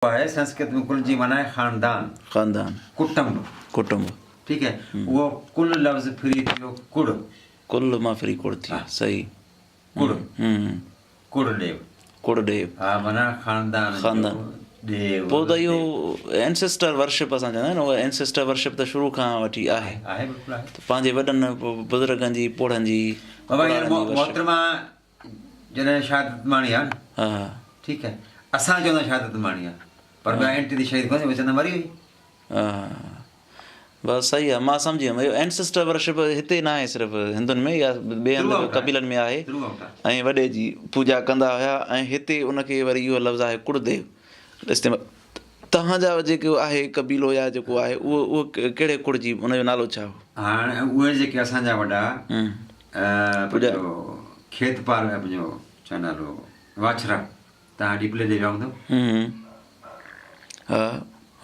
है संस्कृत में कुल जी माना है खानदान, खानदान, कुटुंब। कुटुंब। ठीक है, वो कुल लफ्ज फ्री थियो कुड़, कुल मां फ्री कुड़ थी। सही। कुड़, कुड़देव, कुड़देव। हा माना खानदान, खानदान। देव। पोइ त इहो एंसेस्टर वर्शिप असां चवंदा आहियूं न, उहा एंसेस्टर वर्शिप त शुरू खां वठी आहे। आहे बिल्कुलु आहे। त पंहिंजे वॾनि बुज़ुर्गनि जी पोड़नि जी बाबा यार मोहतरमा जॾहिं शहादत माणी आहे न, हा ठीकु आहे, असां चवंदा शहादत माणी आहे, पर ॿिया एंटी दी शहीद कोन्हे, चवंदा मरी वई। हा बसि सही आहे, मां सम्झी वियुमि। इहो एंसेस्टर वर्शिप हिते न आहे सिर्फ़ु हिंदुनि में, या ॿिए हंधि कबीलनि में आहे, ऐं वॾे जी पूॼा कंदा हुया। ऐं हिते उनखे वरी इहो लफ़्ज़ु आहे कुड़देव इस्तेमालु। तव्हांजा जेको आहे कबीलो या जेको आहे उहो कहिड़े कुड़ जी, उनजो नालो छा हो? हाणे उहे जेके असांजा वॾा खेत पार पंहिंजो छा नालो वाछरा, तव्हां डीपले ॾे विया हूंदव। हा,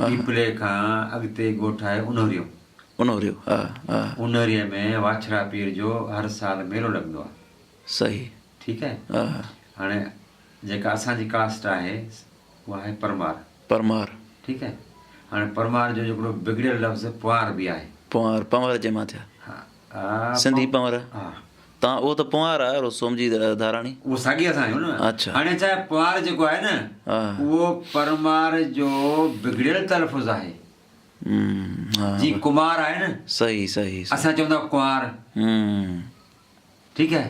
डीपले खां अॻिते ॻोठ आहे उनहरियो। उनहरियो, हा हा। उनहरीअ में वाछरा पीर जो हर साल मेलो लॻंदो आहे। सही। ठीकु आहे। हा। हाणे जेका असांजी कास्ट आहे उहा आहे परमार। परमार। ठीकु आहे। हाणे परमार जो हिकिड़ो बिगड़ियल लफ़्ज़ पुआर बि आहे। पुआर, पंवर जे मां थिया। हा, सिंधी पंवर। हा, तव्हां उहो त पुआर आहे सोमजी धाराणी, उहो साॻी असां आहियूं न। अच्छा। हाणे छा आहे, पुआर जेको आहे न, उहो परमार जो बिगड़ियल तलफ़ुज़ आहे। जी कुमार आहे न, सही सही, असां चवंदा कुंवार। ठीकु आहे,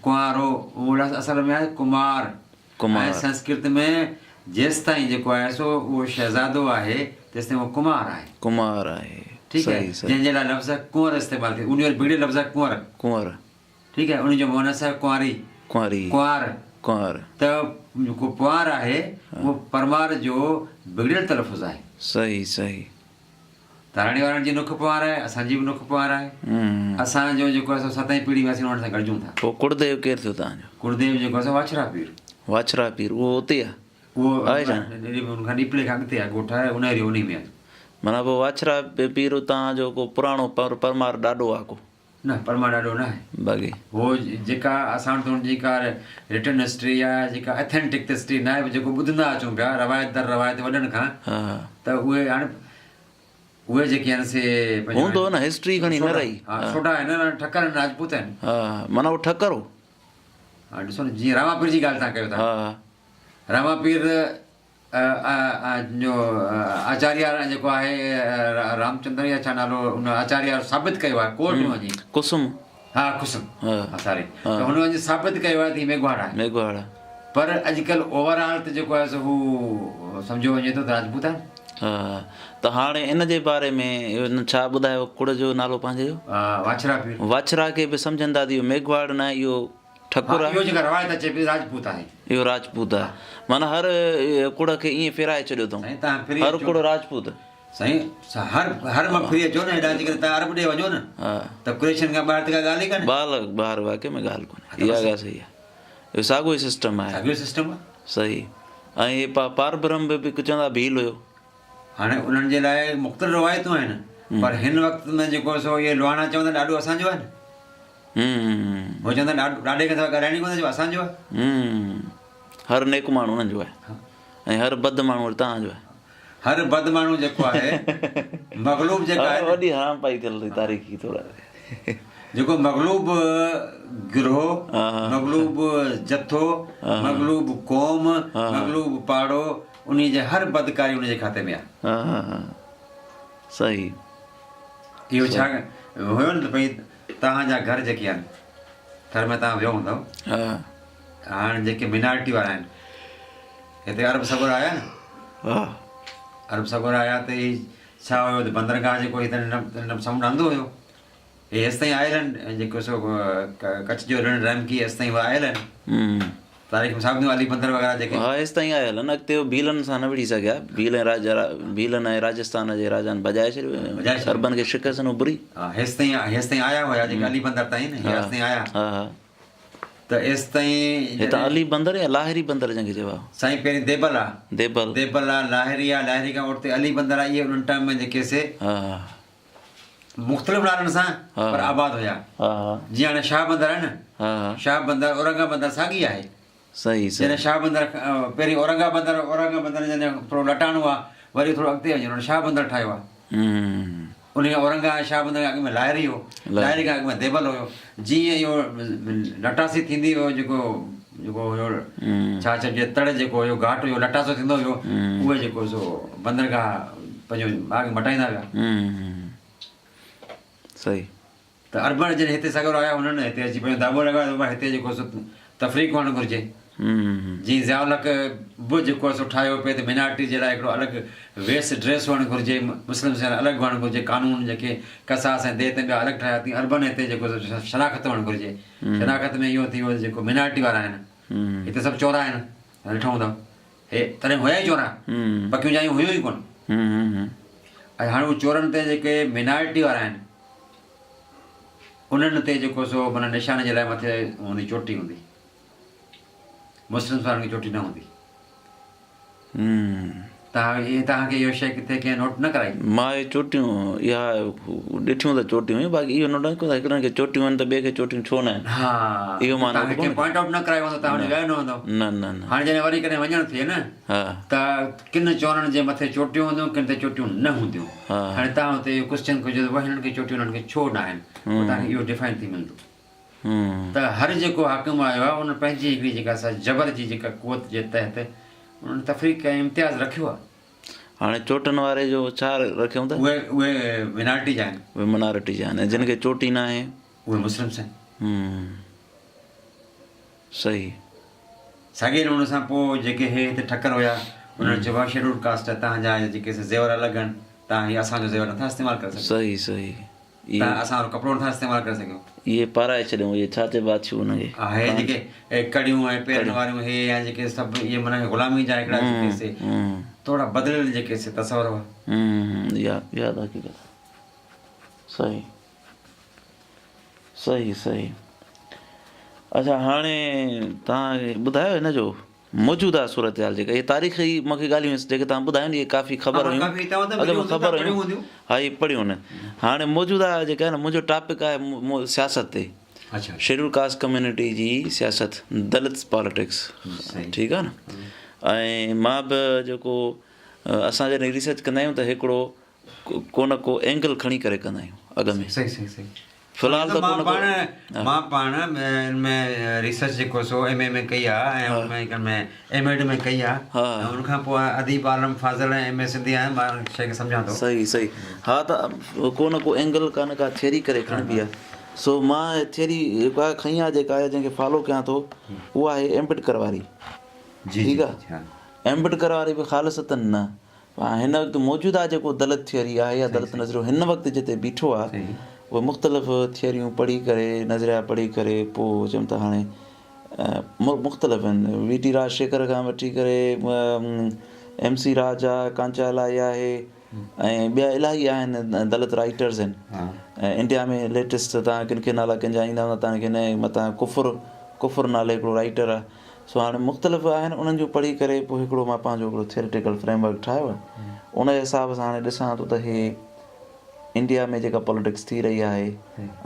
कुंवारो उहो असल में आहे कुमार। ऐं संस्कृत में जेसि ताईं जेको आहे सो उहो शहज़ादो आहे तेसि ताईं उहो कुमार आहे। कुमार आहे। ठीकु आहे, जंहिंजे लाइ लफ़्ज़ कुंवर इस्तेमालु थिए, उन जो बिगड़ियल लफ़्ज़ आहे कुंवर। कुंवर। ठीकु आहे, उनजो मुअनस आहे कुंवारी, कुंवारी, कुंवार, कुंवार। त जेको पुआर आहे उहो परमार जो बिगड़ियल तलफ़ुज़ आहे। सही सही। धाराणी वारनि जी नुख पुआर आहे, असांजी बि नुख पुआर आहे। असांजो जेको आहे सो 7ईं पीढ़ी में असीं हुननि सां गॾिजूं था। पोइ कुड़देव केरु थियो तव्हांजो? कुड़देव जेको आहे वाछरा पीर। वाछरा पीर, उहो उते आहे? उहो हुनखां डीपले खां अॻिते आहे, ॻोठ आहे उनहरी, उन में आहे। माना पोइ वाछरा पीर तव्हांजो को पुराणो परमार ॾाढो आहे को? न, परमार ॾाढो न आहे। बाक़ी उहो जेका असां वटि जेका रिटन हिस्ट्री आहे, जेका एथेंटिक हिस्ट्री न आहे, जेको ॿुधंदा अचूं पिया रवायत दर रवायत वॾनि खां, त उहे हाणे उहे जेके आहिनि से हूंदो न, हिस्ट्री खणी न रही। छोटा आहिनि, ठकर आहिनि, राजपूत आहिनि। हा, माना उहो ठकर हो। हा, ॾिसो न, जीअं रामापीर जी ॻाल्हि तव्हां कयो था। रामापीर जो आचार्य जेको आहे रामचंद्र या छा नालो, उन आचार्य साबित कयो आहे कोर्ट में वञी। कुसुम। हा, कुसुम, सॉरी। त हुन वञी साबित कयो आहे त हीअ मेघवाड़ आहे। मेघवाड़। पर अॼुकल्ह ओवरऑल त जेको आहे सो हू सम्झो वञे थो त राजपूत आहे। हा, त हाणे इन जे बारे में छा ॿुधायो कुड़ जो नालो पंहिंजे जो? वाछरा पीर। वाछरा खे बि सम्झंदा त इहो मेघवाड़ न, इहो ठकुर आहे। इहो जेका रवायत अचे पई राजपूत आहे। इहो राजपूत आहे, माना हर कुड़ खे ईअं फेराए छॾियो अथऊं, हर कुड़ राजपूत। साईं, हर मां फ्री अचो न, हेॾा अची करे तव्हां अरब ॾे वञो न, त क्रिश्चन खां ॿाहिरि त का ॻाल्हि ई कान्हे। ॿाहिरि वाक़ई में ॻाल्हि कोन्हे, इहा ॻाल्हि सही आहे। इहो साॻियो ई सिस्टम आहे। साॻियो सिस्टम आहे। सही। ऐं हे पार ब्रह्म बि चवंदा भील हुयो। हाणे उन्हनि जे लाइ मुख़्तलिफ़ रवायतूं आहिनि, पर हिन वक़्त में जेको सो इहे लोहाणा चवंदा ॾाढो असांजो आहे न। हो चवंदा ॾाढे खे ॻाल्हाइणी कोन्हे, जो असांजो आहे। हर नेक माण्हू उन्हनि जो आहे, ऐं हर बद माण्हू तव्हांजो आहे। हर बद माण्हू जेको आहे मग़लूब जेका आहे, वॾी हराम पाई थियल तारीख़ी थोरा, जेको मग़लूब गिरोह, मग़लूब जथो, मग़लूब क़ौम, मग़लूब पाड़ो, उन जे हर बदकारी उन जे खाते में आहे। सही। इहो छा हुयो न भई, तव्हांजा घर जेके आहिनि, घर में तव्हां वियो हूंदव, हाणे जेके मिनारिटी वारा आहिनि, हिते अरब सगोर आया न, अरब सगोर आया त ही छा हुयो त बंदरगाह जेको हिते समुंडु अंधो हुयो, हे हेसि ताईं आयल आहिनि, जेको सो कच्छ जो रण रमकी हेसि ताईं आयल आहिनि। तारीख़ में साबित अली बंदर वग़ैरह जेके हेसि ताईं आयल आहिनि। अॻिते भीलनि सां न विड़ी सघिया, भीलनि ऐं राजस्थान जे राजानि भॼाए छॾियो, अरबनि खे शिकस्त न बुरी। हेसि ताईं आया हुया, जेके अली बंदर ताईं न, हेसि ताईं आया। त हेसि ताईं हितां अली बंदर या लाहिरी बंदर जंहिंखे चइबो आहे? साईं पहिरीं देबल आहे, देबल आहे, लाहिरी आहे, लाहिरी खां उते अली बंदर आहे। इहे उन्हनि टाइम में जेके से मुख़्तलिफ़ नालनि सां पर आबाद हुया। जीअं हाणे शाह बंदर आहे न, शाह बंदर, औरंगा बंदर साॻी आहे। सही सही जॾहिं शाह बंदर पहिरीं औरंगाबंदर जॾहिं थोरो लटाणो आहे, वरी थोरो अॻिते वञे हुन शाह बंदर ठाहियो आहे। उन शाह बंदर खां अॻु में लाहिरी हो, लाहिरी खां अॻु में देबल हुयो। जीअं इहो लटासी थींदी हुयो, जेको हुयो छा चइजे तड़ जेको हुयो घाट हुयो लटासो थींदो हुयो, उहे जेको सो बंदरगाह पंहिंजो आग मटाईंदा विया। सही। त अर्बन जॾहिं हिते सगुर आया हुननि हिते अची पंहिंजो दाॿो लॻायो, हिते जेको सो तफ़रीक़ हुअणु घुरिजे। जीअं ज़ियाउल बि जेको सो ठाहियो पिए त मिनारिटी जे लाइ हिकिड़ो अलॻि वेस ड्रेस हुअणु घुरिजे, मुस्लिम जे लाइ अलॻि हुअणु घुरिजे, कानून जेके कसास ऐं देत ॿिया अलॻि ठाहिया तीअं अर्बन हिते जेको शनाख़त हुअणु घुरिजे। शनाख़त में इहो थी वियो जेको मिनारिटी वारा आहिनि, हिते सभु चोरा आहिनि, ॾिठो हूंदव हे तॾहिं हुया ई चोरा, पकियूं जायूं हुयूं ई कोन। ऐं हाणे उहे चोरनि ते जेके मिनारिटी वारा आहिनि उन्हनि ते जेको सो माना निशान जे लाइ मथे हूंदी चोटी हूंदी, मुस्लिम वारनि खे चोटी न हूंदी। तव्हांखे इहो शइ किथे कंहिं नोट न कराई? मां इहे चोटियूं इहा ॾिठियूं त चोटियूं हुयूं, बाक़ी इहो नोट न कयो हिकिड़नि खे चोटियूं आहिनि त ॿिए खे चोटियूं छो न आहिनि। हा, इहो मां पॉइंट आउट न करायो हूंदो, तव्हां विया न हूंदव। न हाणे जॾहिं वरी कॾहिं वञणु थिए न त किन चोरनि जे मथे चोटियूं हूंदियूं, किन ते चोटियूं न हूंदियूं। हाणे तव्हां हुते इहो क्वेश्चन कजो त हिननि खे चोटियूं हिननि खे छो न आहिनि, तव्हांखे इहो डिफाइन थी मिलंदो। त हर जेको हाकिम आयो आहे उन पंहिंजी हिकिड़ी जेका असां जबर जी जेका कुवत जे तहत उन्हनि तफ़रीक़ ऐं इम्तियाज़ रखियो आहे। हाणे चोटनि वारे जो छा रखियऊं त उहे मिनारिटी जा आहिनि, उहे मिनारिटी जा आहिनि, जिन खे चोटी न आहे उहे मुस्लिम्स आहिनि। सही। साॻे नमूने सां पोइ जेके हिते ठकर हुया उन्हनि चयो आहे शेड्यूल कास्ट आहे, तव्हांजा जेके ज़ेवर अलॻि आहिनि, तव्हां हीअ असांजो ज़ेवर नथा इस्तेमालु करे सघो। सही सही। तव्हां असांजो कपिड़ो नथा इस्तेमालु करे सघो। इहे पाराए छॾियूं, इहे छा चइबो आहे अछियूं हुनखे, हे जेके कड़ियूं ऐं पेरनि वारियूं हे या जेके सभु इहे माना ग़ुलामी जा हिकिड़ा जेके थोरा बदिलियल जेके तस्वर हुआ। यादि हक़ीक़त। सही सही सही। अच्छा, हाणे तव्हां ॿुधायो हिन जो मौजूदा सूरत हाल जेका इहे तारीख़ी मूंखे ॻाल्हियूं जेके तव्हां ॿुधायो इहे काफ़ी ख़बर हुयूं, अॻु में ख़बर हुयूं, हा इहे पढ़ियूं आहिनि। हाणे मौजूदा जेका आहे न, मुंहिंजो टॉपिक आहे सियासत ते, शेड्यूल कास्ट कम्यूनिटी जी सियासत, दलित पॉलिटिक्स, ठीकु आहे न। ऐं मां बि जेको असां जॾहिं रिसर्च कंदा आहियूं त हिकिड़ो को न को एंगल खणी करे कंदा आहियूं अॻ में। फ़िलहाल त मां पाण में रिसर्च जेको सो MA में कई आहे ऐं MAd में कई आहे, उनखां पोइ अदीब आलम फाज़ल ऐं MA सिंधी आहियां, मां शइ खे सम्झां थो। सही सही। हा, त को न को एंगल का न का थियरी करे खणबी आहे। सो मां थियरी जेका खई आहे, जेका आहे जंहिंखे फॉलो कयां थो, उहा आहे एम्बेडकर वारी। ठीकु आहे, एम्बेडकर वारी बि ख़ालिसतन न, हिन वक़्तु मौजूदा जेको दलित थियरी आहे या दलित नज़रियो हिन वक़्तु जिते बीठो आहे, उहे मुख़्तलिफ़ थियरियूं पढ़ी करे, नज़रिया पढ़ी करे पोइ चऊं था हाणे मुख़्तलिफ़ आहिनि। VT राजशेखर खां वठी करे MC राजा, कांचालाई आहे ऐं ॿिया इलाही आहिनि दलित राइटर्स आहिनि। ऐं इंडिया में लेटेस्ट तव्हां किन खे नाला कंहिंजा ईंदा हूंदा, तव्हांखे हिन मथां कुफुर नाले हिकिड़ो राइटर आहे। सो हाणे मुख़्तलिफ़ आहिनि, उन्हनि जो पढ़ी करे पोइ हिकिड़ो मां पंहिंजो हिकिड़ो थियोरिटिकल फ्रेमवर्क ठाहियो आहे। उन हिसाब सां हाणे ॾिसां थो त हे इंडिया में जेका पॉलिटिक्स थी रही आहे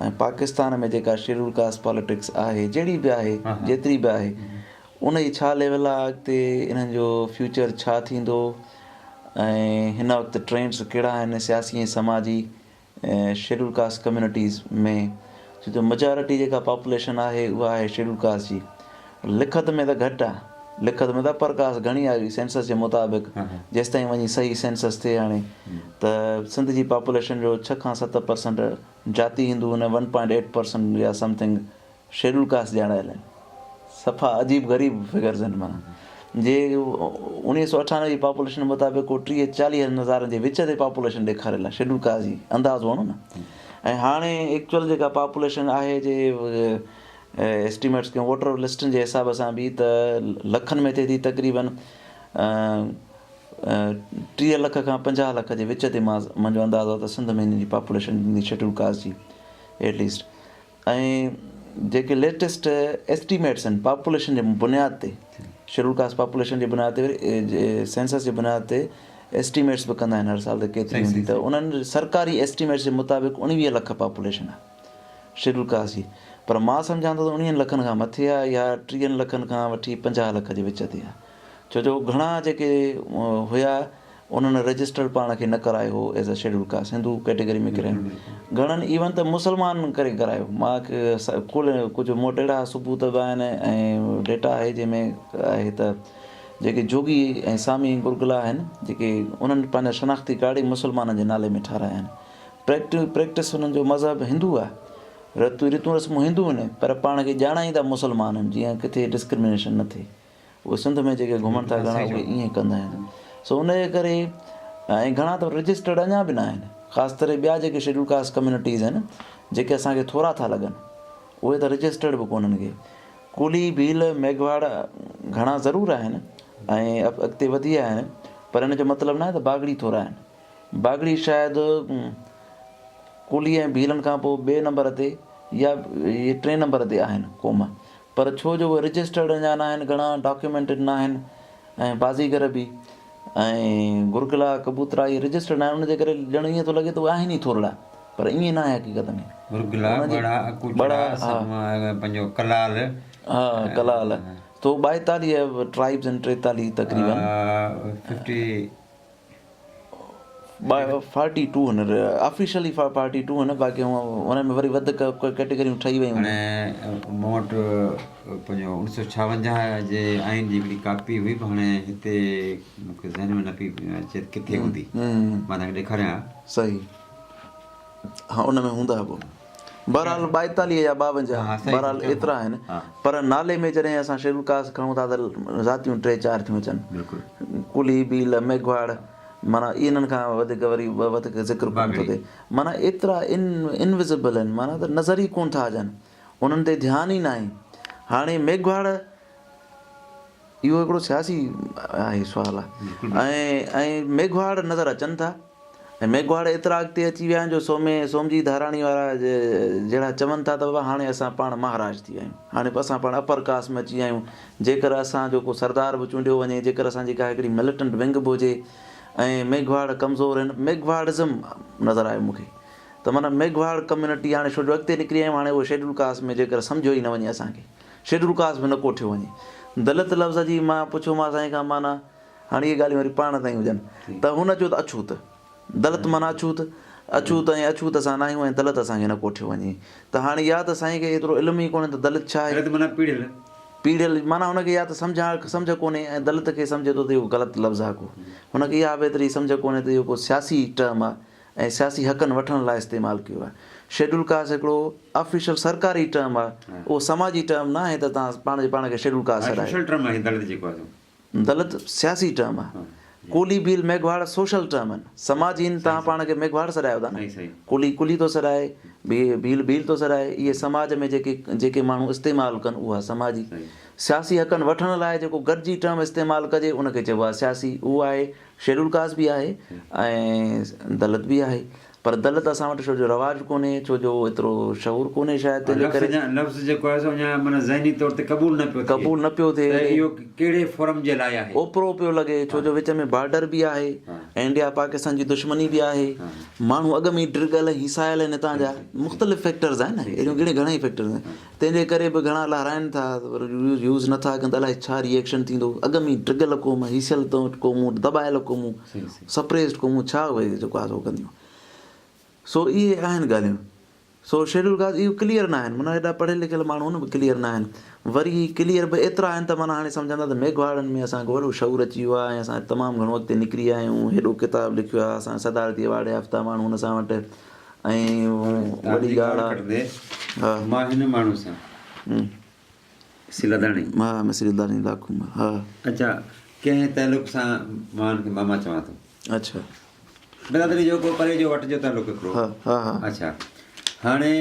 ऐं पाकिस्तान में जेका शेड्यूल कास्ट पॉलिटिक्स आहे, जहिड़ी बि आहे, जेतिरी बि आहे, उन जी छा लेवल आहे, अॻिते इन्हनि जो फ्यूचर छा थींदो ऐं हिन वक़्तु ट्रेंड्स कहिड़ा आहिनि सियासी ऐं समाजी शेड्यूल कास्ट कम्यूनिटीज़ में। छो जो मेजॉरिटी जेका पॉपुलेशन आहे उहा आहे शेड्यूल कास्ट जी। लिखत में त घटि आहे, लिखत में त परकास घणी आहे सेंसस जे मुताबिक़, जेसि ताईं वञी सही सेंसस थिए। हाणे त सिंध जी पॉपुलेशन जो 6 खां 7% जाती हिंदू आहिनि, 1.8% या समथिंग शेड्यूल कास्ट ॼाणायल आहिनि। सफ़ा अजीब ग़रीब फिगर्स आहिनि। माना जे 1998 जी पॉपुलेशन मुताबिक़ को 30-40 हज़ार जे विच ते पॉपुलेशन ॾेखारियल आहे शेड्यूल कास्ट जी, अंदाज़ो वणो न। ऐं हाणे एक्चुअल जेका पॉपुलेशन आहे जे एस्टिमेट्स कयूं वोटर लिस्टनि जे हिसाब सां बि त लखनि में थिए थी, तक़रीबन 30 लख खां 50 लख जे विच ते मुंहिंजो अंदाज़ो आहे त सिंध में हिन जी पॉपुलेशन शेड्यूल कास्ट जी एटलीस्ट। ऐं जेके लेटेस्ट एस्टिमेट्स आहिनि पॉपुलेशन जे बुनियाद ते, शेड्यूल कास्ट पॉपुलेशन जे बुनियाद ते, सेंसस जे बुनियाद ते एस्टिमेट्स बि कंदा आहिनि हर साल त केतिरी हूंदी। त उन्हनि सरकारी एस्टिमेट्स जे मुताबिक़ 19 लख पॉपुलेशन आहे शेड्यूल कास्ट जी। पर मां सम्झां थो त 19 लखनि खां मथे आहे या 30 लखनि खां वठी 50 लख जे विच ते आहे। छो जो घणा जेके हुया उन्हनि रजिस्टर्ड पाण खे न करायो हो as a schedule caste, Hindu category में किरायो। घणनि इवन त मुस्लमान करे करायो। मां कुझु मूं वटि अहिड़ा सबूत बि आहिनि ऐं डेटा आहे जंहिंमें आहे त जेके जोगी ऐं सामी गुरगुला आहिनि जेके उन्हनि पंहिंजा शनाख़्ती कार्ड ई मुस्लमाननि जे नाले में ठाहिराया आहिनि। प्रैक्टिस हुननि जो मज़हब हिंदू आहे, रितूं रस्मूं हिंदू आहिनि, पर पाण खे ॼाणाईंदा मुस्लमान आहिनि, जीअं किथे डिस्क्रिमिनेशन न थिए। उहे सिंध में जेके घुमनि था घणा उहे ईअं कंदा आहिनि। सो उनजे करे ऐं घणा त रजिस्टर्ड अञा बि न आहिनि। ख़ासि करे ॿिया जेके शेड्यूल कास्ट कम्यूनिटीज़ आहिनि जेके असांखे थोरा था लॻनि उहे त रजिस्टर्ड बि कोन्हनि के। कुली, भील, मेघवाड़ घणा ज़रूरु आहिनि ऐं अॻिते वधी विया आहिनि, पर हिन जो मतिलबु न आहे त बागड़ी थोरा आहिनि। बागड़ी शायदि कुली ऐं भीलनि खां पोइ ॿिए नंबर ते या इहे 3 नंबर ते आहिनि क़ौम, पर छो जो उहे रजिस्टर्ड अञा न आहिनि, घणा डॉक्यूमेंटेड न आहिनि ऐं बाज़ीगर बि ऐं गुरगला कबूतरा इहे रजिस्टर्ड न आहिनि। उनजे करे ॼण ईअं थो लॻे त उहे आहिनि ई थोरा, पर ईअं न आहे हक़ीक़त में। हा, कलाल तो 42 ट्राइब्स आहिनि, 43 तक़रीबन 42 आहिनि ऑफिशियली 42 आहिनि, बाक़ी हुन में वरी वधीक कैटेगरियूं ठही वियूं आहिनि। मूं वटि पंहिंजो 1956 जे आइन जी हिकिड़ी कापी हुई, पर हाणे हिते मूंखे ज़हन में न पई अचे किथे हूंदी, मां तव्हांखे ॾेखारियां। सही, हा उन में हूंदा पोइ बहरहाल 42 या 52 बहरहाल एतिरा आहिनि। पर नाले में जॾहिं असां शेड्यूल कास्ट खणूं था त ज़ातियूं 3-4 थियूं अचनि, कुली, भील, मेघवाड़, माना इन्हनि खां वधीक वरी वधीक ज़िक्र कोन थो थिए। माना एतिरा इनविज़िबल आहिनि, माना त नज़र ई कोन था अचनि, उन्हनि ते ध्यानु ई न आहे। हाणे मेघवाड़ इहो हिकिड़ो सियासी आहे सुवालु आहे ऐं मेघवाड़ नज़र अचनि था ऐं मेघवाड़ एतिरा अॻिते अची विया आहिनि जो सोमजी धाराणी वारा जहिड़ा चवनि था त बाबा हाणे असां पाण महाराज थी विया आहियूं, हाणे असां पाण अपर कास्ट में अची विया आहियूं। जेकर असांजो को सरदार बि चूंडियो वञे, जेकर असांजी का हिकिड़ी मिलिटेंट विंग बि हुजे ऐं मेघवाड़ कमज़ोर आहिनि, मेघवाड़िज़म नज़र आयो मूंखे त माना मेघवाड़ कम्यूनिटी हाणे छो जो अॻिते निकिरी आहियूं, हाणे उहो शेड्यूल कास्ट में जेकर सम्झो ई न वञे, असांखे शेड्यूल कास्ट में न कोठियो वञे। दलित लफ़्ज़ जी मां पुछियोमांसि साईं खां, माना हाणे इहे ॻाल्हियूं वरी पाण ताईं हुजनि त हुन चयो त अछूत, दलित माना अछूत, अछूत ऐं अछूत असां न आहियूं ऐं दलित असांखे न कोठियो वञे। त हाणे या त साईं खे एतिरो इल्मु ई कोन्हे त दलित छा आहे, पीढ़ियल माना हुनखे या त सम्झ कोन्हे ऐं दलित खे सम्झे थो त इहो ग़लति लफ़्ज़ु आहे, को हुनखे इहा बि एतिरी सम्झ कोन्हे त इहो को सियासी टर्म आहे ऐं सियासी हक़नि वठण लाइ इस्तेमालु कयो आहे। शेड्यूल कास्ट हिकिड़ो ऑफिशियल सरकारी टर्म आहे, उहो समाजी टर्म न आहे त तव्हां पाण खे शेड्यूल कास्ट आहे। दलित सियासी टर्म आहे, कुली, भील, मेघवाड़ सोशल टर्म आहिनि, समाजी आहिनि। तव्हां पाण खे मेघवाड़ सॾायो था न, कुली थो सॾाए, भील थो सॾाए, इहे समाज में जेके माण्हू इस्तेमालु कनि उहा समाजी। सियासी हक़नि वठण लाइ जेको गॾिजी टर्म इस्तेमालु कजे उनखे चइबो आहे सियासी, उहो आहे शेड्यूल कास्ट बि आहे ऐं दलित बि आहे। पर दलित असां वटि छो जो रवाजु कोन्हे, छो जो एतिरो शहूर कोन्हे शायदि, तंहिंजे करे लफ़्ज़ जेको आहे माना ज़हनी तौर ते क़बूल न पियो थिए। इहो कहिड़े फोरम जे लाइ आहे, ओपरो पियो लॻे, छो जो विच में बॉर्डर बि आहे ऐं इंडिया पाकिस्तान जी दुश्मनी बि आहे, माण्हू अॻ में ई डिरगल हिसायल आहिनि, हितां जा मुख़्तलिफ़ फैक्टर्स आहिनि, अहिड़ियूं घणेई फैक्टर्स आहिनि, तंहिंजे करे बि घणा लहाराइनि था, यूज़ नथा कनि त अलाए छा रिएक्शन थींदो। अॻ में ई डिरगल क़ौम, हिसियल क़ौमूं, दॿायल क़ौमूं, सप्रेस्ड क़ौमूं, छा उहे जेको आहे उहो कंदियूं। सो इहे आहिनि ॻाल्हियूं। सो शेड्यूल कास्ट इहो क्लियर न आहिनि, माना हेॾा पढ़ियल लिखियल माण्हू बि क्लियर न आहिनि। वरी क्लियर बि एतिरा आहिनि त माना हाणे सम्झंदा त मेघवाड़नि में असांखे वॾो शौर अची वियो आहे ऐं असां तमामु घणो अॻिते निकिरी विया आहियूं। हेॾो किताबु लिखियो आहे, असां सदारती अवार्ड याफ़्ता माण्हू हुन सां वटि। ऐं वॾी ॻाल्हि आहे, हा मां हिन माण्हू सां सिलदाणी, हा मिसरिदानी लाखूं, हा अच्छा कंहिं तइल्लुक़ सां मां हिनखे मामा चवां थो। अच्छा, बिरादरी जो को परे जो वट जो तालुक हिकिड़ो। हा हा हा, अच्छा हाणे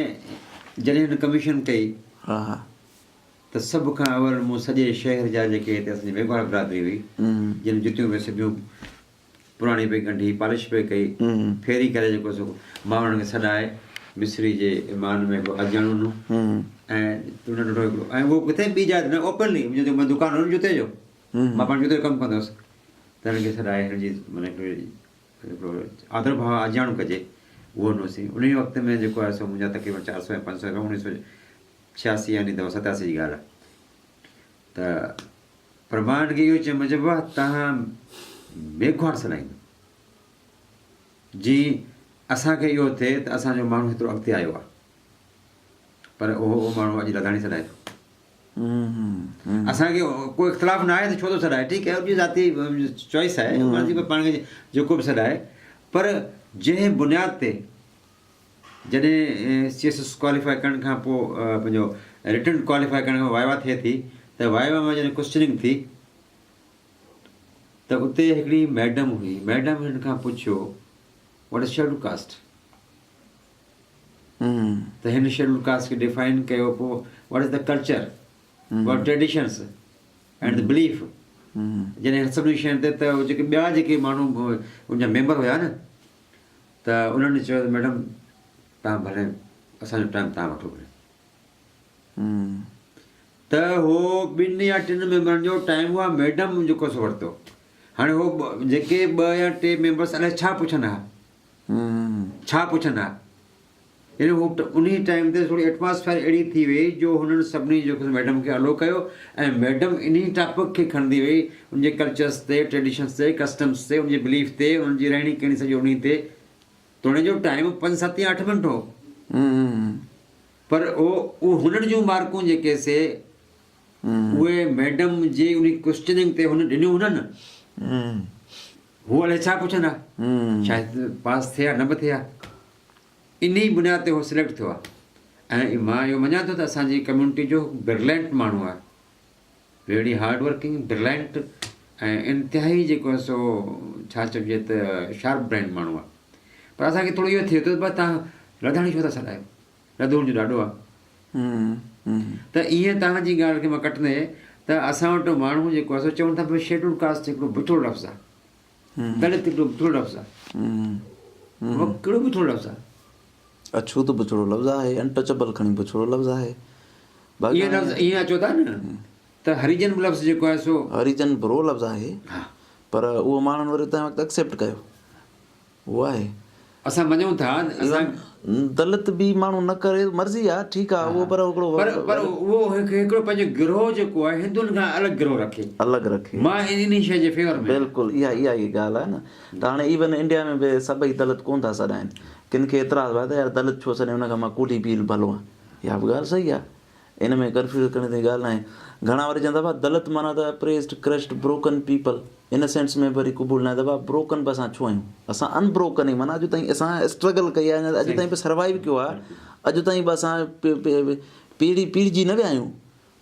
जॾहिं हिन कमीशन कई, हा हा, त सभ खां अवल मूं सॼे शहर जा जेके हिते असांजी मेघवाड़ बिरादरी हुई, जिन जुतियूं पिए सिबियूं, पुराणी पई कढी, पॉलिश पई कई, फेरी करे जेको सो मां उन्हनि खे सॾाए मिस्री जे ईमान में अॼणो ॾिनो ऐं नंढो हिकिड़ो, ऐं उहो किथे ॿी जाइ न ओपनली, मुंहिंजो दुकानु हुननि जुते जो, मां पाण जुते जो कमु कंदो हुउसि, त हिननि खे सॾाए हिनजी माना हिकिड़ो आदर भाव अॼाणो कजे, उहो ॾिनोसीं। उन वक़्त में जेको आहे सो मुंहिंजा तक़रीबन 400 या 500 रुपया 86 यानी 87 जी ॻाल्हि आहे त पर मां हिनखे इहो चयो मुंहिंजो बाबा तव्हां बेख़्वार सलाहींदो जीअं असांखे इहो थिए त असांजो माण्हू हेतिरो अॻिते आयो आहे पर उहो माण्हू अॼु लधाणी सॾाए थो असांखे कोई इख़्तिलाफ़ु न आहे त छो थो सॾाए ठीकु आहे उनजी ज़ाती चॉइस आहे मर्ज़ी पाण खे जेको बि सॾाए पर जंहिं बुनियाद ते जॾहिं CS क्वालिफाई करण खां पोइ पंहिंजो रिटन क्वालिफाई करण खां वाइवा थिए थी त वाइवा में जॾहिं क्वेश्चनिंग थी त उते हिकिड़ी मैडम हुई मैडम हिन खां पुछियो व्हाट इज़ शेड्यूल कास्ट त हिन शेड्यूल कास्ट खे डिफाइन कयो पोइ what is the culture what traditions and the belief जॾहिं सभिनी शयुनि ते त जेके ॿिया जेके माण्हू उनजा मेंबर हुया न त उन्हनि चयो मैडम तव्हां भले असांजो टाइम तव्हां वठो भले त हो 2 या 3 मेंबरनि जो टाइम हुआ मैडम जेको सो वरितो हाणे हो जेके 2 या 3 मेंबर्स अलाए छा पुछंदा यानी हू उन टाइम ते थोरी एटमॉस्फेयर अहिड़ी थी वई जो हुननि सभिनी जेको मैडम खे अलो कयो ऐं मैडम इन टॉपिक खे खणंदी वई उनजे कल्चर्स ते ट्रेडिशन्स ते कस्टम्स ते उनजी बिलीफ ते उनजी रहणी कहिड़ी सॼी उन ते त हुनजो टाइम 5, 7 या 8 मिंट हो पर उहो हुननि जूं मार्कूं जेके से उहे मैडम जे उन क्वेश्चनिंग ते हुन ॾिनियूं हुननि हू अलाए छा पुछंदा शायदि पास थिया न बि थिया इन ई बुनियाद ते उहो सिलेक्ट थियो आहे ऐं मां इहो मञा थो त असांजी कम्यूनिटी जो ब्रिलियंट माण्हू आहे वेरी हार्ड वर्किंग ब्रिलियंट ऐं इंतिहाई जेको आहे सो छा चइजे त शार्प ब्रेन माण्हू आहे पर असांखे थोरो इहो थिए थो बसि तव्हां लधाणी छो था सॾायो लधूण जो ॾाढो आहे त ईअं तव्हांजी ॻाल्हि खे मां कटंदे त असां वटि माण्हू जेको आहे सो चवनि था भई शेड्यूल कास्ट हिकिड़ो बुथड़ो लफ़्ज़ आहे दलित हिकिड़ो बुथड़ो लफ़्ज़ आहे कहिड़ो बुथड़ो लफ़्ज़ आहे अछूत बुछड़ो लफ़्ज़ आहे अनटचेबल खणी बुछड़ो लफ़्ज़ आहे ईअं लफ़्ज़ ईअं अचो था न त हरिजन लफ़्ज़ जेको आहे सो हरिजन बुरो लफ़्ज़ आहे पर उहो माण्हुनि वरी तंहिं वक़्तु एक्सेप्ट कयो उहो आहे असां मञूं था असां दलित बि माण्हू न करे मर्ज़ी आहे ठीकु आहे उहो पर हिकिड़ो पर उहो हिकिड़ो पंहिंजो गिरोह जेको आहे हिंदुनि खां अलॻि गिरोह रखे मां इन शइ जे फेवर में बिल्कुलु इहा ई ॻाल्हि आहे न त हाणे इवन इंडिया में बि सभई दलित कोन था सॾाइनि किन खे एतिराज़ आहे त यार दलित छो सॾे हुन खां मां कूली पील भलो आहे इहा बि ॻाल्हि सही आहे इन में कंफ्यूज़ करण जी ॻाल्हि न आहे घणा वरी चवंदा भाउ दलित माना त pressed crushed broken people in sense में वरी क़बूल न आहे त भाउ ब्रोकन बि असां छो आहियूं असां अनब्रोकन ई माना अॼु ताईं असां स्ट्रगल कई आहे अॼु ताईं बि सर्वाइव कयो आहे अॼु ताईं बि असां पीढ़जी न विया आहियूं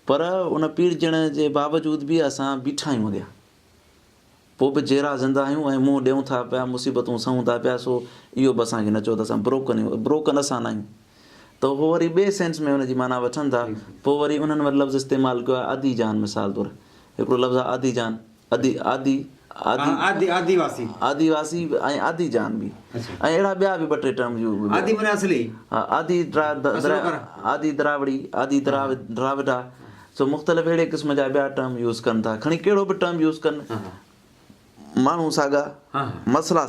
पर उन पीढ़जण जे बावजूद बि असां बीठा आहियूं अॻियां पोइ बि जहिड़ा ज़िंदा आहियूं ऐं मुंहुं ॾियूं था पिया मुसीबतूं सहूं था पिया सो इहो बि असांखे न चओ त असां ब्रोकन असां न आहियूं त उहो वरी ॿिए सेंस में हुनजी माना वठनि था पोइ वरी उन्हनि वरी लफ़्ज़ इस्तेमालु कयो आहे आदि जान मिसाल तौरु हिकिड़ो लफ़्ज़ आहे आदि जान आदिवासी ऐं आदि जान बि ऐं अहिड़ा ॿिया बि 2-3 टर्म आदि द्रावड़ी आदि द्राविडा सो मुख़्तलिफ़ अहिड़े क़िस्म जा ॿिया टर्म यूज़ कनि था खणी कहिड़ो बि टर्म यूज़ कनि माण्हू साॻा मसला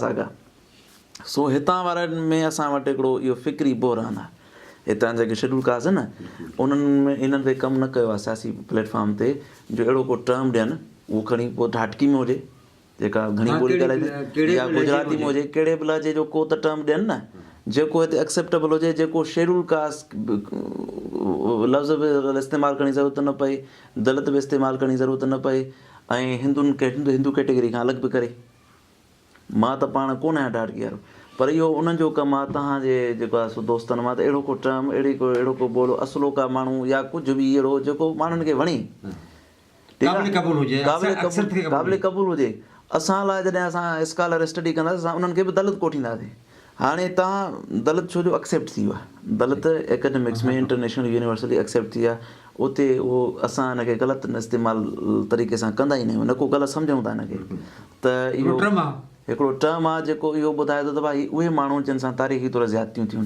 साॻा सो हितां वारनि में असां वटि हिकिड़ो इहो फ़िक्री बहरान आहे हितां जेके शेड्यूल कास्ट आहिनि न उन्हनि में इन्हनि ते कमु न कयो आहे सियासी प्लेटफॉर्म ते जो अहिड़ो को टर्म ॾियनि उहो खणी पोइ ठाटकी में हुजे जेका घणी ॿोली ॻाल्हाइजे या गुजराती में हुजे कहिड़े बि लहजे जो को त टर्म ॾियनि न जेको हिते एक्सेप्टेबल हुजे जेको शेड्यूल कास्ट लफ़्ज़ बि इस्तेमालु करण जी ज़रूरत न पए दलित बि इस्तेमालु करण जी ज़रूरत न पए ऐं हिंदू कैटेगरी खां अलॻि बि करे मां त पाण कोन आहियां ठाटकी वारो पर इहो उन्हनि जो कमु आहे तव्हांजे जेको आहे सो दोस्तनि मां त अहिड़ो को टर्म अहिड़ो को ॿोलो असलो का माण्हू या कुझु बि अहिड़ो जेको माण्हुनि खे वणे क़ाबिल क़बूल हुजे असां लाइ जॾहिं असां स्कॉलर स्टडी कंदासीं असां उन्हनि खे बि दलित कोठींदासीं हाणे तव्हां दलित छो जो एक्सेप्ट थी वियो आहे दलित एकेडमिक्स में इंटरनेशनल यूनिवर्सिटी एक्सेप्ट थी आहे उते उहो असां हिनखे ग़लति इस्तेमालु तरीक़े सां कंदा ई न आहियूं न को ग़लति सम्झूं था हिनखे त इहो हिकिड़ो टर्म आहे जेको इहो ॿुधाए थो त भाई उहे माण्हू जिन सां तारीख़ी तौरु ज़्यादतियूं थियूं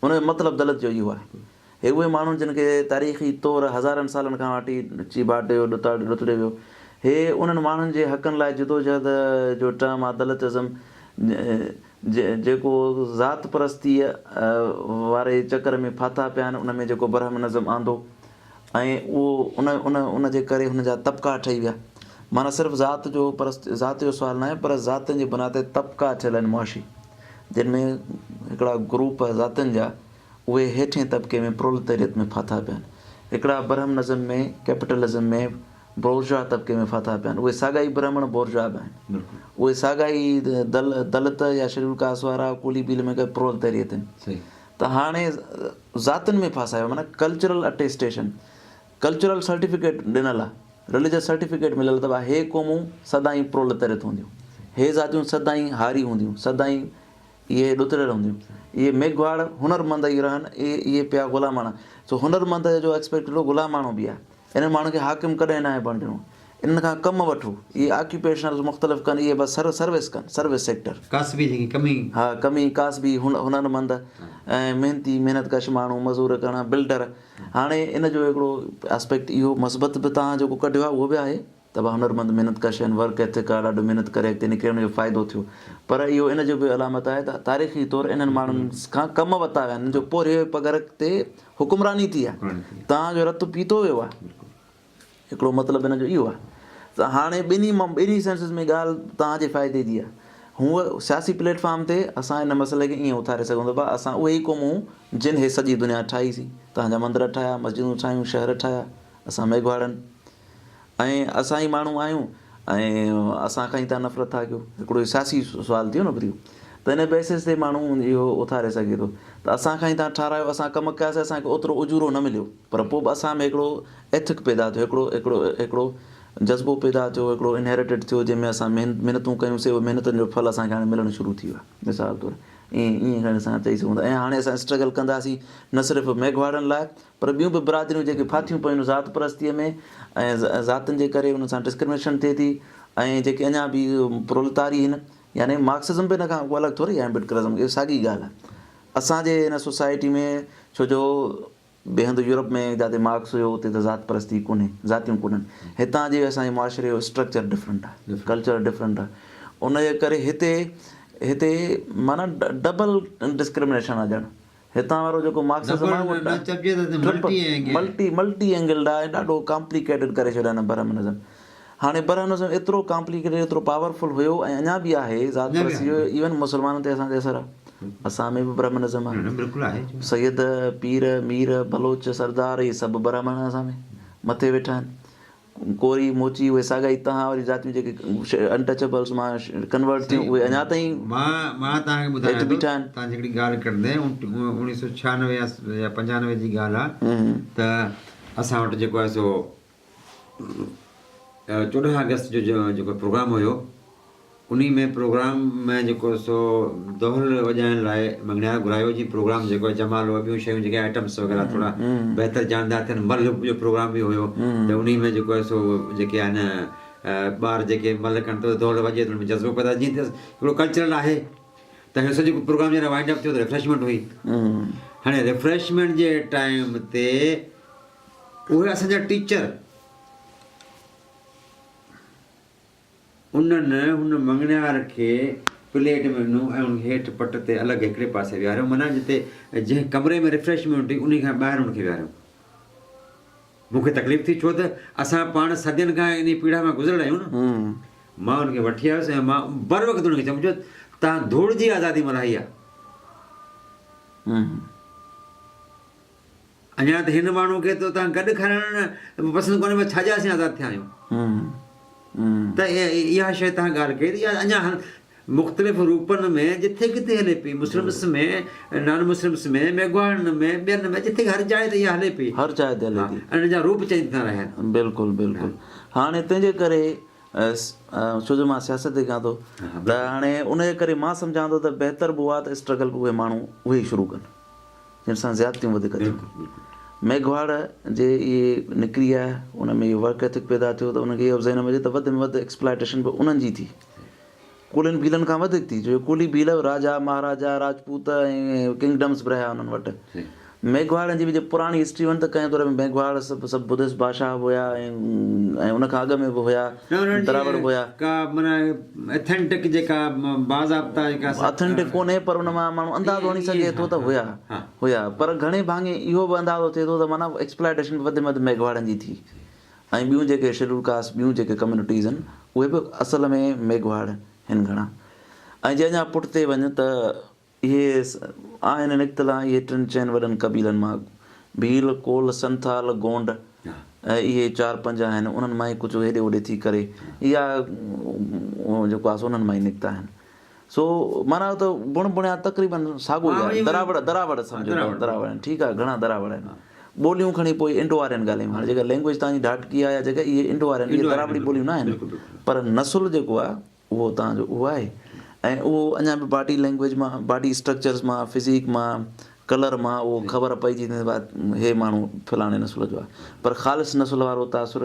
उनजो मतिलबु दलित जो इहो आहे हे उहे माण्हू जिन खे तारीख़ी तौरु हज़ारनि सालनि खां वठी बाटियो ॾुतड़े वियो हे उन्हनि माण्हुनि जे हक़नि लाइ जिदोजहद जो टर्म आहे दलितिज़म जेको ज़ात परस्तीअ वारे चकर में फाथा पिया आहिनि, उन में जेको ब्रह्म नज़म आंदो ऐं उहो उन जे करे हुन जा तबिका ठही विया। माना सिर्फ़ु ज़ात जो सुवालु न आहे, पर ज़ातनि जे बिना ते तबिका ठहियल आहिनि मुआशी, जिन में हिकिड़ा ग्रुप ज़ातनि जा उहे हेठिएं तबिके में प्रोलेटारियत में फाथा पिया आहिनि, हिकिड़ा ब्रह्म नज़म में कैपिटलिज़म में बोर्जुआ तबिके में फाथा पिया आहिनि, उहे साॻाई ब्राह्मण बोर्जुआ बि आहिनि, उहे साॻाई दलित या शेड्यूल कास्ट वारा कूली बील में प्रोलेटारियत आहिनि। त हाणे ज़ातनि में फासायो, माना कल्चरल अटेस्टेशन, कल्चरल सर्टिफिकेट ॾिनल आहे, रिलीजियस सर्टिफिकेट मिलियल अथव, हे क़ौमूं सदाईं प्रोलेटारियत हूंदियूं, हे ज़ातियूं सदाईं हारी हूंदियूं, सदाईं इहे ॾुतरियल हूंदियूं, इहे मेघवाड़ हुनरमंद ई रहनि, इहे पिया ग़ुलामाणा। सो हुनरमंद जो एक्सपेक्ट करो ग़ुलामाणो बि आहे, इन्हनि माण्हुनि खे हाकिम कॾहिं न आहे बणिजणो, इन्हनि खां कमु वठो, इहे ऑक्यूपेशनल मुख़्तलिफ़ कनि, इहे बसि सर्विस कनि, सर्विस सेक्टर, कास्बी जेकी कमी, हा कमी कास्बी हुनरमंद ऐं महिनती महिनतकश माण्हू, मज़ूर करणु, बिल्डर। हाणे इन जो हिकिड़ो एस्पेक्ट इहो मस्बत बि तव्हां जेको कढियो आहे उहो बि आहे, त भई हुनरमंद महिनतकश आहिनि, वर्क एथिक आहे, ॾाढो महिनत करे अॻिते निकिरण जो फ़ाइदो थियो, पर इहो इन जो बि अलामत आहे त तारीख़ी तौरु इन्हनि माण्हुनि खां कमु वरिता विया आहिनि, हिन जो पोइ पघर ते हुकुमरानी थी आहे, तव्हांजो रतु पीतो वियो आहे, हिकिड़ो मतिलबु हिन जो इहो आहे। त हाणे ॿिन्ही सेंसिस में ॻाल्हि तव्हांजे फ़ाइदे जी आहे। हूअं सियासी प्लेटफॉर्म ते असां हिन मसइले खे ईअं उथारे सघूं था, भाउ असां उहे ई क़ौमूं जिन हे सॼी दुनिया ठाहीसीं, तव्हांजा मंदर ठाहिया, मस्जिदूं ठाहियूं, शहर ठाहिया, असां मेघवाड़नि ऐं असां ई माण्हू आहियूं ऐं असां खां ई तव्हां नफ़रत था कयो, हिकिड़ो सियासी सुवालु थियो न वरी, त हिन बेसिस ते माण्हू इहो उथारे सघे थो त असां खां ई तव्हां ठारायो, असां कमु कयासीं, असांखे ओतिरो उजूरो न मिलियो, पर पोइ बि असां में हिकिड़ो एथिक पैदा थियो, हिकिड़ो जज़्बो पैदा थियो, हिकिड़ो इनहेरिटेड थियो, जंहिंमें असां महिनतूं कयूंसीं, उहे महिनतुनि जो फल असांखे हाणे मिलणु शुरू थी वियो आहे, मिसाल तौरु ईअं खणी असां चई सघूं था। ऐं हाणे असां स्ट्रगल कंदासीं न सिर्फ़ु मेघवाड़नि लाइ, पर ॿियूं बि बिरादरियूं जेके फाथियूं पयूं ज़ात परस्तीअ में ऐं ज़ातनि जे करे उन सां डिस्क्रिमिनेशन थिए थी, ऐं जेके अञा बि प्रोलेटारी आहिनि, यानी मार्क्सिज़म बि हिन खां अलॻि थोरी आहे, एम्बिडकरिज़म, इहो साॻी ॻाल्हि आहे। असांजे हिन सोसाइटी में छो जो ॿिए हंधि यूरोप में जिते मार्क्स हुयो उते त ज़ात परस्ती कोन्हे, ज़ातियूं कोन्हनि, हितां जे असांजे मुआशिरे जो स्ट्रक्चर डिफरेंट आहे, कल्चर डिफरेंट आहे, उन जे करे हिते माना डबल डिस्क्रिमिनेशन आहे ॼण। हितां वारो जेको मार्क्सिज़म आहे मल्टी एंगल्ड आहे, ॾाढो कॉम्प्लिकेटेड करे छॾिया आहिनि ब्रह्मनिज़म। हाणे ब्रह्मनिज़म एतिरो कॉम्प्लिकेटेड, एतिरो पावरफुल हुयो ऐं अञा बि आहे ज़ात परस्ती जो, इवन मुस्लमाननि ते असांखे असरु आहे, असां में बि ब्रह्मनिज़म आहे, सैयद पीर मीर बलोच सरदार इहे सभु ब्राह्मण असां में मथे वेठा आहिनि, कोरी मोची उहे साॻाई तव्हां वारी ज़ातियूं जेके अनटचेबल्स मां कन्वर्ट थियूं, उहे अञा ताईं मां तव्हांखे ॿुधायां बीठा आहिनि। तव्हां हिकिड़ी ॻाल्हि कंदे 1996 या 95 जी ॻाल्हि आहे, त असां वटि जेको आहे सो 14 अगस्त जो जेको प्रोग्राम हुयो, उन में प्रोग्राम में जेको सो दोहल वॼाइण लाइ मंगणियार घुरायो, जीअं प्रोग्राम जेको आहे जमाल ॿियूं शयूं जेके आइटम्स वग़ैरह थोरा बहितर ॼाणदार थियनि, मल जो प्रोग्राम बि हुयो, त उन में जेको आहे सो जेके आहे न ॿार जेके मल कनि था दोहल वॼे त उनमें जज़्बो पैदा, जीअं त हिकिड़ो कल्चरल आहे। त इहो सॼो प्रोग्राम जॾहिं वाइंड अप थियो त रिफ्रेशमेंट हुई। हाणे रिफ्रेशमेंट जे टाइम ते उहे असांजा टीचर उन्हनि हुन मंगणियार खे प्लेट में ॾिनो ऐं उनखे हेठि पट ते अलॻि हिकिड़े पासे विहारियो, माना जिते जंहिं कमरे में रिफ्रेशमेंट हुई उन खां ॿाहिरि उनखे विहारियो। मूंखे तकलीफ़ थी, छो त असां पाण सदियुनि खां इन पीढ़ा मां गुज़रियल आहियूं न। मां हुनखे वठी आयुसि ऐं मां बर वक़्तु हुनखे चयुमि, तव्हां धूड़ जी आज़ादी मल्हाई आहे, अञा त हिन माण्हू खे त तव्हां गॾु खणणु पसंदि कोन्हे, छाजे असीं आज़ादु थिया आहियूं। त इहा शइ तव्हां ॻाल्हि कई, इहा अञा मुख़्तलिफ़ रूपनि में जिथे किथे हले पई, मुस्लिम्स में, नॉन मुस्लिम्स में, मेघवाड़नि में, ॿियनि में, जिथे हर जाइ ते इहा हले पई, हर जाइ ते हले थी, इन जा रूप चेंज था रहनि। बिल्कुलु बिल्कुलु। हाणे तंहिंजे करे छो जो मां सियासत ते कयां थो, त हाणे उनजे करे मां सम्झां थो त बहितर बि हुआ त स्ट्रगल उहे माण्हू उहे ई शुरू कनि जिन सां ज़्यादतियूं वधीक थियूं। मेघवाड़ जे इहे निकिरी आहे, उन में इहो वर्क एथिक पैदा थियो, त उनखे इहो ज़हन में अचे त वधि में वधि एक्सप्लाइटेशन बि उन्हनि जी थी, कूलियुनि भीलनि खां वधीक थी, छो कूली भील राजा महाराजा राजपूत ऐं किंगडम्स बि रहिया उन्हनि वटि। मेघवाड़नि जी बि जे पुराणी हिस्ट्री वञ त कंहिं तौर में मेघवाड़ सभु बुद्धिस्ट भाषा हुया ऐं उन खां अॻु में बि हुया, दरावड़ हुया। का माना एथेंटिक जेका बाज़ाब्ता जेका ऑथेंटिक कोन्हे, पर उन मां माण्हू अंदाज़ो हणी सघे थो त हुया। पर घणे भाङे इहो बि अंदाज़ो थिए थो त माना एक्सप्लॉइटेशन वधि में वधि मेघवाड़नि जी थी, ऐं ॿियूं जेके शेड्यूल कास्ट ॿियूं जेके कम्यूनिटीज़ आहिनि उहे बि असल में मेघवाड़ आहिनि घणा। ऐं जे अञा पुठिते वञु त इहे आहिनि निकितल इहे 3-4 वॾनि कबीलनि मां, भील, कोल, संथाल, गोंड, इहे 4-5 आहिनि। उन्हनि मां ई कुझु हेॾे होॾे थी करे इहा जेको आहे उन्हनि मां ई निकिता आहिनि। सो माना त बुणिया तक़रीबन साॻियो ई आहे। दरावड़ सम्झो, दरावड़ आहिनि, ठीकु आहे, घणा दरावड़ आहिनि। ॿोलियूं खणी पोइ इंडो वारनि ॻाल्हायूं। हाणे जेका लैंग्वेज तव्हांजी ढाटकी आहे या जेका इहे इंडो वारनि, इहे दरावड़ी ॿोलियूं न आहिनि, पर नसुल जेको आहे उहो तव्हांजो उहो आहे। ऐं उहो अञा बि बॉडी लैंग्वेज मां, बॉडी स्ट्रक्चर्स मां, फिज़िक मां, कलर मां उहो ख़बर पइजी हे माण्हू फलाणे नसुल जो आहे। पर ख़ालिस नसुल वारो तासुर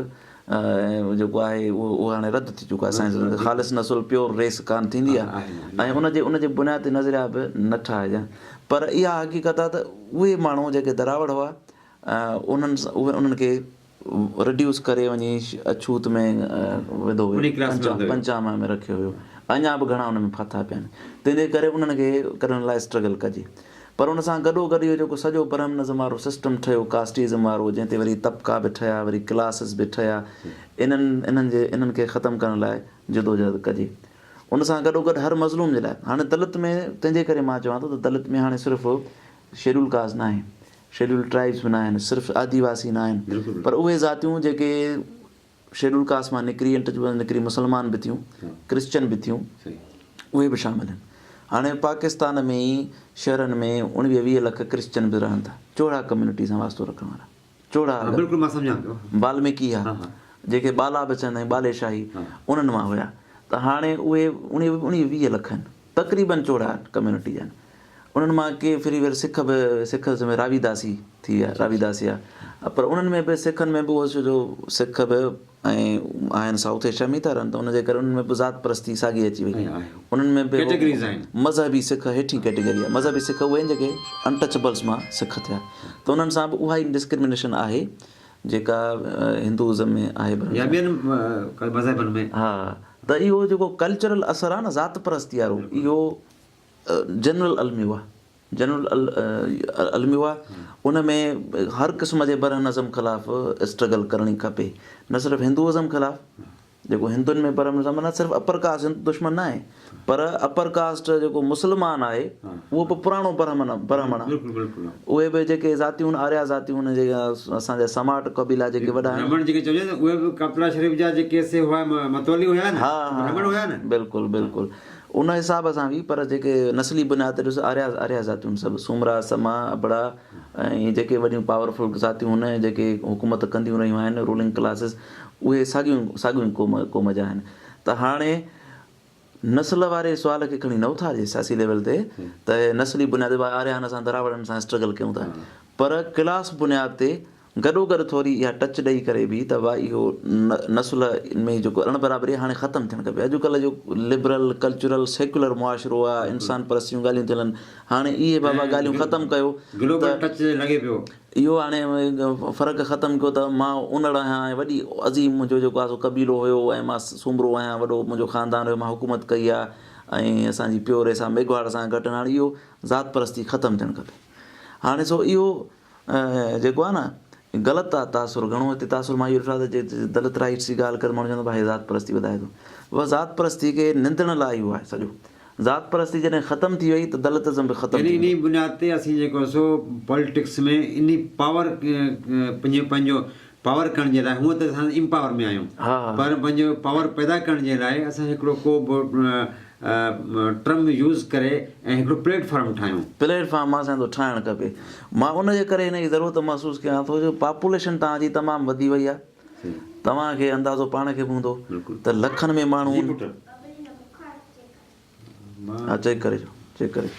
जेको आहे उहो हाणे रद्द थी चुको आहे। असांजे ख़ालिस नसुल प्योर रेस कान थींदी आहे, ऐं उनजे बुनियाद ते नज़रिया बि न ठाहिजनि। पर इहा हक़ीक़त आहे त उहे माण्हू जेके दरावड़ हुआ उन्हनि खे रिड्यूस करे वञी अछूत में विधो हुयो, पंचामा में रखियो हुयो। अञा बि घणा उन में फाथा पिया आहिनि, तंहिंजे करे उन्हनि खे करण लाइ स्ट्रगल कजे। पर उन सां गॾोगॾु इहो जेको सॼो ब्रह्मनिज़म वारो सिस्टम ठहियो, कास्टिज़म वारो, जंहिं ते वरी तबका बि ठहिया, वरी क्लासिस बि ठहिया, इन्हनि खे ख़तमु करण लाइ जदोजहद कजे। उन सां गॾोगॾु हर मज़लूम जे लाइ हाणे दलित में, तंहिंजे करे मां चवां थो त दलित में हाणे सिर्फ़ु शेड्यूल कास्ट न आहे, शेड्यूल ट्राइब्स बि न आहिनि, सिर्फ़ु आदिवासी न आहिनि, पर उहे ज़ातियूं जेके शेड्यूल कास्ट मां निकिरी मुस्लमान बि थियूं, क्रिश्चन बि थियूं, उहे बि शामिल आहिनि। हाणे पाकिस्तान में ई शहरनि में 19-20 लख क्रिश्चन बि रहनि था, चोड़ा कम्यूनिटी सां वास्तो रखण वारा, चोड़ा। बिल्कुलु मां सम्झां पियो। वाल्मीकि आहे, जेके बाला बि चवंदा आहिनि, बालेशाही, उन्हनि मां हुया। त हाणे उहे 19-20 लख आहिनि, तक़रीबन चोड़ा कम्यूनिटी आहिनि। उन्हनि मां के फिरी वरी सिख में रावीदासी थी विया, रावीदासी आहे, पर उन्हनि में बि सिखनि में बि उहो जो सिख बि ऐं आहिनि साउथ एशिया में था रहनि, त उनजे करे उन्हनि में बि ज़ात परस्ती साॻी अची वई। उन्हनि में बि मज़हबी सिख हेठी कैटेगरी आहे। मज़हबी सिख उहे आहिनि जेके अनटचेबल्स मां सिख थिया, त उन्हनि सां बि उहा ई डिस्क्रिमिनेशन आहे जेका हिंदुइज़म में आहे। हा, त इहो जेको कल्चरल असरु आहे न ज़ात परस्ती वारो, इहो जनरल अलमियो आहे, जनरल अलमियो आहे। उन में हर क़िस्म जे बरहनज़म ख़िलाफ़ु स्ट्रगल करणी खपे, न सिर्फ़ु हिंदुइज़म ख़िलाफ़ु, जेको हिंदुनि में बरहनज़म न सिर्फ़ु अपर कास्ट दुश्मन न आहे, पर अपर कास्ट जेको मुस्लमान आहे उहो बि पुराणो ब्राह्मण आहे। उहे बि जेके ज़ातियूं आहिनि, आर्या ज़ातियूं आहिनि, जेका असांजा समाट कबीला जेके वॾा आहिनि, हा, बिल्कुलु बिल्कुलु उन हिसाब सां बि। पर जेके नस्ली बुनियाद ते ॾिसो, आर्या ज़ातियूं सभु सुमरा, समा, अबड़ा ऐं जेके वॾियूं पावरफुल ज़ातियूं आहिनि जेके हुकूमत कंदियूं रहियूं आहिनि, रूलिंग क्लासिस, उहे साॻियूं क़ौम जा आहिनि। त हाणे नस्ल वारे सुवाल खे खणी न उथारिजे सियासी लेवल ते, त नस्ली बुनियाद ते आर्यान सां दरावड़नि सां स्ट्रगल कयूं था, पर क्लास बुनियाद ते गॾोगॾु थोरी इहा टच ॾेई करे बि त भाई इहो नसुल में जेको अणबराबरी हाणे ख़तमु थियणु खपे। अॼुकल्ह जो लिबरल कल्चरल सेक्युलर मुआशिरो आहे, इंसान परस्तियूं ॻाल्हियूं थियल आहिनि, हाणे इहे बाबा ॻाल्हियूं ख़तमु कयो, इहो हाणे फ़र्क़ु ख़तमु कयो त मां उनड़ आहियां ऐं वॾी अज़ीम मुंहिंजो जेको आहे सो कबीलो हुयो ऐं मां सुमरो आहियां, वॾो मुंहिंजो ख़ानदान हुयो, मां हुकूमत कई आहे ऐं असांजी प्योर रेस आहे, मेघवाड़ सां घटि। हाणे इहो ज़ात परस्ती ख़तमु थियणु खपे। हाणे सो इहो जेको आहे न ग़लति आहे तासुर घणो हिते। तासुर मां इहो ॾिठो आहे त दलित राइट्स जी ॻाल्हि करे माण्हू चवंदो भाई ज़ात परस्ती वधाए थो, उहा ज़ात परस्ती खे निंदण लाइ इहो आहे सॼो। ज़ात परस्ती जॾहिं ख़तमु थी वई त दलितिज़म बि ख़तमु थी वई। इन बुनियाद ते असीं जेको सो पॉलिटिक्स में इन पावर पंहिंजो पावर करण जे लाइ, हूअं त असां इम्पावर में आहियूं, पर पंहिंजो पावर पैदा करण जे लाइ असां हिकिड़ो को टर्म यूज़ करे ऐं हिकिड़ो प्लेटफॉर्म ठाहियूं। प्लेटफॉर्म असांजो ठाहिणु खपे। मां उनजे करे हिन जी ज़रूरत महसूसु कयां थो जो पॉपुलेशन तव्हांजी तमामु वधी वई आहे। तव्हांखे अंदाज़ो पाण खे बि हूंदो त लखनि में माण्हू। हा, चेक करे चेक करे